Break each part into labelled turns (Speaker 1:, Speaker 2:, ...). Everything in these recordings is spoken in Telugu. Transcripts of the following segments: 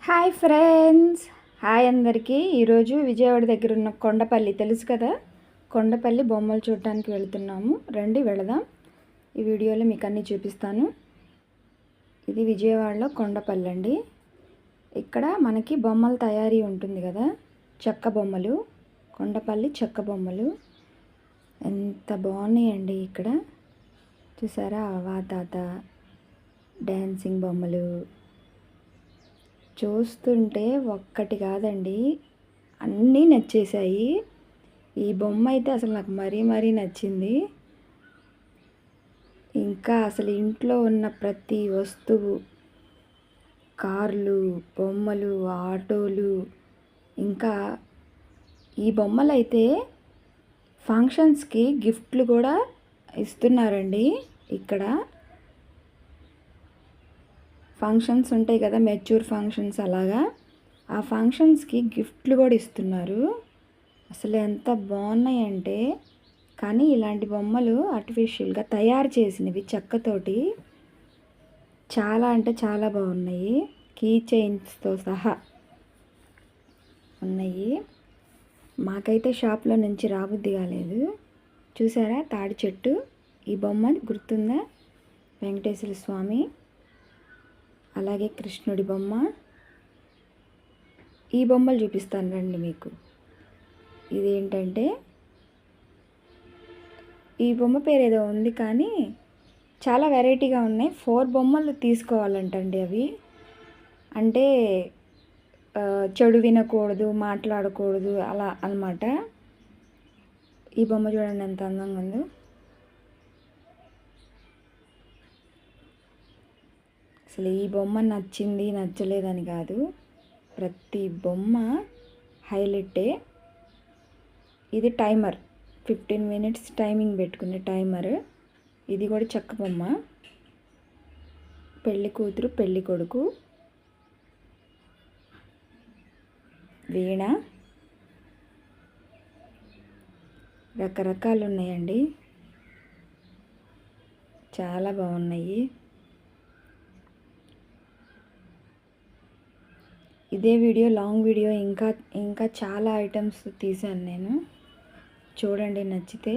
Speaker 1: Hi friends. హాయ్ అందరికీ. ఈరోజు విజయవాడ దగ్గర ఉన్న కొండపల్లి తెలుసు కదా, కొండపల్లి బొమ్మలు చూడటానికి వెళ్తున్నాము. రండి వెళదాం. ఈ వీడియోలో మీకు అన్నీ చూపిస్తాను. ఇది విజయవాడలో కొండపల్లి అండి. ఇక్కడ మనకి బొమ్మల తయారీ ఉంటుంది కదా, చెక్క బొమ్మలు, కొండపల్లి చెక్క బొమ్మలు ఎంత బాగున్నాయండి. ఇక్కడ చూసారా, తాత డ్యాన్సింగ్ బొమ్మలు చూస్తుంటే ఒక్కటి కాదండి, అన్నీ నచ్చేసాయి. ఈ బొమ్మ అయితే అసలు నాకు మరీ నచ్చింది. ఇంకా అసలు ఇంట్లో ఉన్న ప్రతి వస్తువు, కార్లు, బొమ్మలు, ఆటోలు, ఇంకా ఈ బొమ్మలు అయితే ఫంక్షన్స్కి గిఫ్ట్లు కూడా ఇస్తున్నారండి. ఇక్కడ ఫంక్షన్స్ ఉంటాయి కదా, మెచ్యూర్ ఫంక్షన్స్, అలాగా ఆ ఫంక్షన్స్కి గిఫ్ట్లు కూడా ఇస్తున్నారు. అసలు ఎంత బాగున్నాయంటే, కానీ ఇలాంటి బొమ్మలు ఆర్టిఫిషియల్గా తయారు చేసినవి చెక్కతోటి చాలా అంటే చాలా బాగున్నాయి. కీ చైన్స్తో సహా ఉన్నాయి. మాకైతే షాప్లో నుంచి రాబుద్ది కాలేదు. చూసారా తాడి చెట్టు, ఈ బొమ్మ గుర్తుందా, వెంకటేశ్వర స్వామి, అలాగే కృష్ణుడి బొమ్మ. ఈ బొమ్మలు చూపిస్తాను రండి మీకు. ఇదేంటంటే, ఈ బొమ్మ పేరు ఏదో ఉంది కానీ చాలా వెరైటీగా ఉన్నాయి. 4 బొమ్మలు తీసుకోవాలంటండి. అవి అంటే చెడు వినకూడదు, మాట్లాడకూడదు, అలా అన్నమాట. ఈ బొమ్మ చూడండి ఎంత అందంగా ఉందో. అసలు ఈ బొమ్మ నచ్చింది నచ్చలేదని కాదు, ప్రతి బొమ్మ హైలైటే. ఇది టైమర్, 15 మినిట్స్ టైమింగ్ పెట్టుకునే టైమర్. ఇది కూడా చెక్క బొమ్మ. పెళ్ళి కూతురు పెళ్ళి కొడుకు, వీణ, రకరకాలు ఉన్నాయండి, చాలా బాగున్నాయి. ఇదే వీడియో లాంగ్ వీడియో, ఇంకా చాలా ఐటమ్స్ తీసాను నేను. చూడండి, నచ్చితే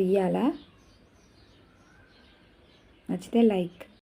Speaker 1: ఉయ్యాల, నచ్చితే లైక్.